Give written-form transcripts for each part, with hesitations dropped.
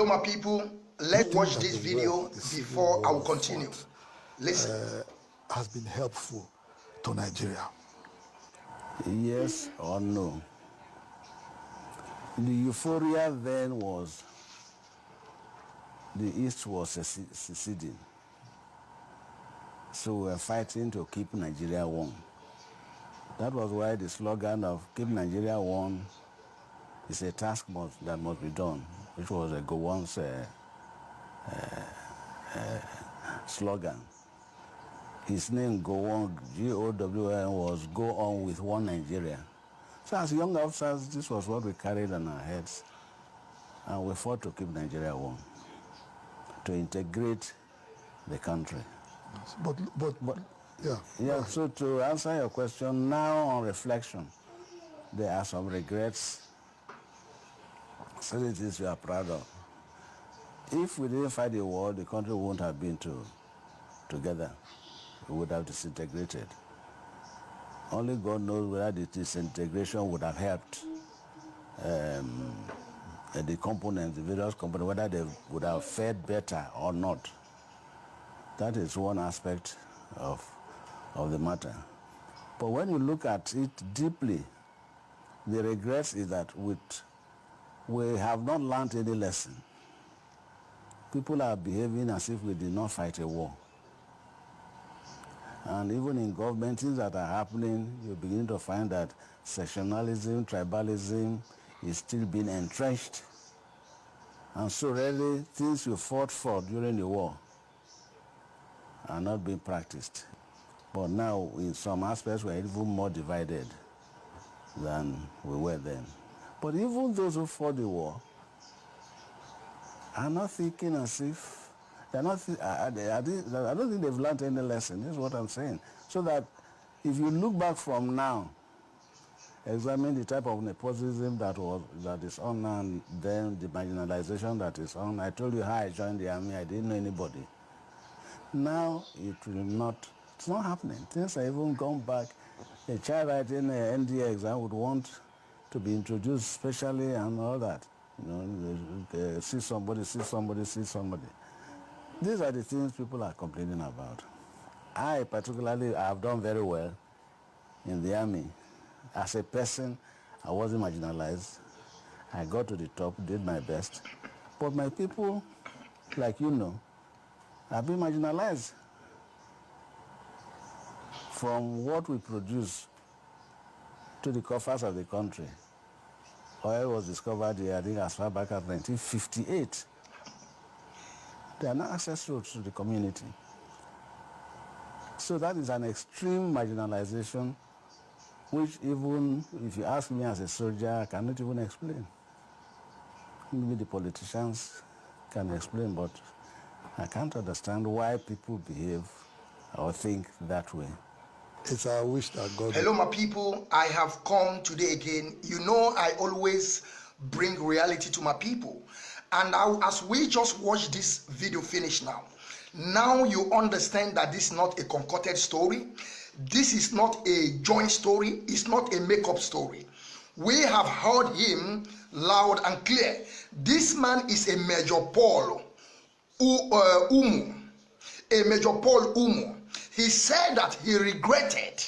Hello, my people. Let's watch this video before I will continue. Listen. Has been helpful to Nigeria. Yes or no? The euphoria then was the East was seceding. So we were fighting to keep Nigeria one. That was why the slogan of keep Nigeria one is a task that must be done, which was a Gowon's slogan. His name, Gowon, G-O-W-N, was go on with one Nigeria. So as young officers, this was what we carried on our heads. And we fought to keep Nigeria one, to integrate the country. But yeah. Yeah, so to answer your question, now on reflection, there are some regrets, certain things we are proud of. If we didn't fight the war, the country wouldn't have been together. We would have disintegrated. Only God knows whether the disintegration would have helped the components, the various components, whether they would have fared better or not. That is one aspect of the matter. But when you look at it deeply, the regret is that we have not learned any lesson. People are behaving as if we did not fight a war. And even in government, things that are happening, you begin to find that sectionalism, tribalism is still being entrenched. And so really, things you fought for during the war are not being practiced. But now, in some aspects, we're even more divided than we were then. But even those who fought the war are not thinking as if, I don't think they've learned any lesson. This is what I'm saying. So that if you look back from now, examine the type of nepotism that is on now, and then the marginalization that is on. I told you how I joined the army. I didn't know anybody. Now it's not happening. Things are even gone back. A child writing an NDA exam would want to be introduced specially and all that. See somebody. These are the things people are complaining about. I particularly have done very well in the army. As a person, I wasn't marginalized. I got to the top, did my best. But my people, like you know, have been marginalized. From what we produce to the coffers of the country. Oil was discovered here, I think, as far back as 1958. They are not accessible to the community. So that is an extreme marginalization, which even if you ask me as a soldier, I cannot even explain. Maybe the politicians can explain, but I can't understand why people behave or think that way. It's our wish that God... Hello, my people. I have come today again. You know, I always bring reality to my people. And as we just watch this video finish now you understand that this is not a concocted story. This is not a joint story. It's not a make-up story. We have heard him loud and clear. This man is a Major Paul Umu. A Major Paul Umu. He said that he regretted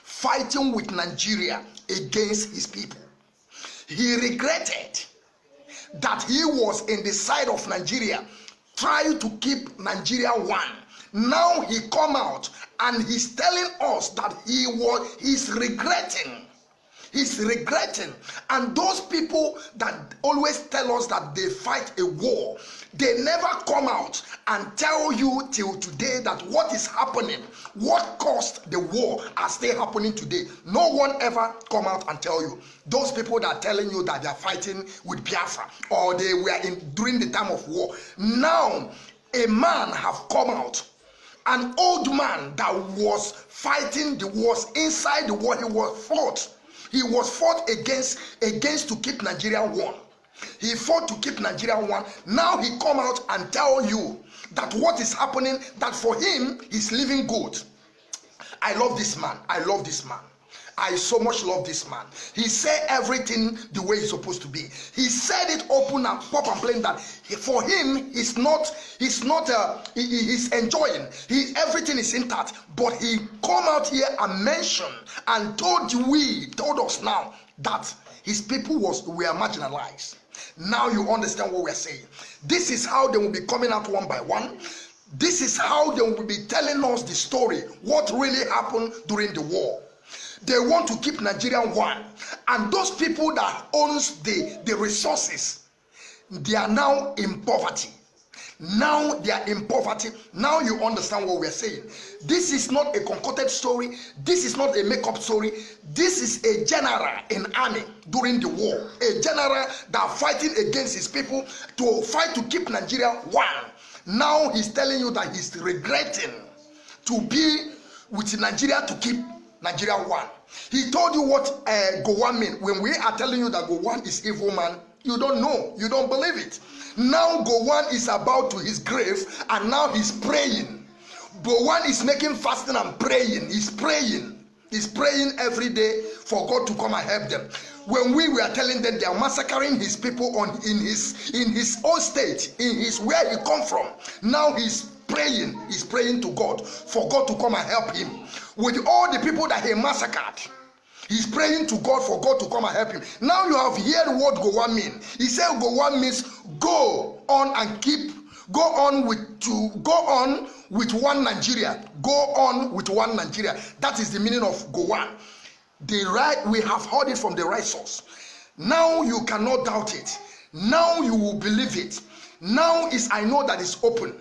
fighting with Nigeria against his people. He regretted that he was in the side of Nigeria trying to keep Nigeria one. Now he come out and he's telling us that he's regretting. He's regretting. And those people that always tell us that they fight a war, they never come out and tell you till today that what is happening, what caused the war are still happening today. No one ever come out and tell you. Those people that are telling you that they are fighting with Biafra or they were during the time of war. Now, a man have come out, an old man that was fighting the wars inside the war. He was fought against to keep Nigeria one. He fought to keep Nigeria one. Now he come out and tell you that what is happening, that for him, he's living good. I love this man. I so much love this man. He said everything the way it's supposed to be. He said it open and pop and plain that for him, he's enjoying. Everything is intact. But he come out here and mentioned and told us now that his people were marginalized. Now you understand what we're saying. This is how they will be coming out one by one. This is how they will be telling us the story, what really happened during the war. They want to keep Nigeria one. And those people that owns the resources, they are now in poverty. Now they are in poverty. Now you understand what we're saying. This is not a concocted story. This is not a make-up story. This is a general in army during the war. A general that fighting against his people to fight to keep Nigeria one. Now he's telling you that he's regretting to be with Nigeria to keep Nigeria one. He told you what Gowon means. When we are telling you that Gowon is evil man, you don't know. You don't believe it. Now Gowon is about to his grave and now he's praying. Gowon is making fasting and praying. He's praying. He's praying every day for God to come and help them. When we were telling them they are massacring his people in his own state, in his where he come from, now he's praying to God for God to come and help him. With all the people that he massacred, he's praying to God for God to come and help him. Now you have heard what Gowon means. He said Gowon means go on with one Nigeria. Go on with one Nigeria. That is the meaning of Gowon. We have heard it from the right source. Now you cannot doubt it. Now you will believe it. Now I know that it's open.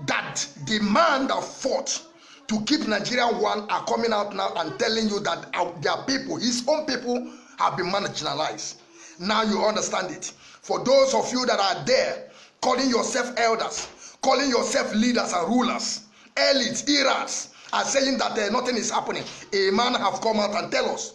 That the man that fought to keep Nigeria one are coming out now and telling you that their people, his own people, have been marginalized. Now you understand it. For those of you that are there, calling yourself elders, calling yourself leaders and rulers, elites, eras, are saying that nothing is happening. A man have come out and tell us,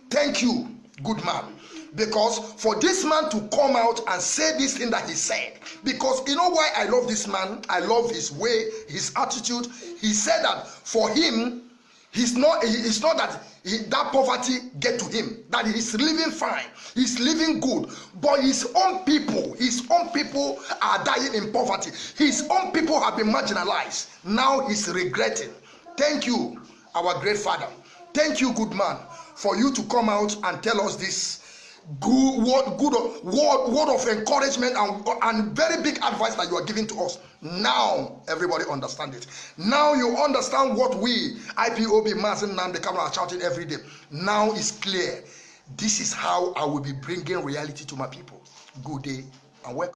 thank you, good man. Because for this man to come out and say this thing that he said, because you know why I love this man? I love his way, his attitude. He said that for him, it's not that that poverty get to him, that he's living fine, he's living good, but his own people are dying in poverty. His own people have been marginalized. Now he's regretting. Thank you, our great father. Thank you, good man, for you to come out and tell us this good word of encouragement and very big advice that you are giving to us. Now everybody understand it. Now you understand what we IPOB Mazen Nnamdi Kanu are shouting every day. Now it's clear. This is how I will be bringing reality to my people. Good day and welcome.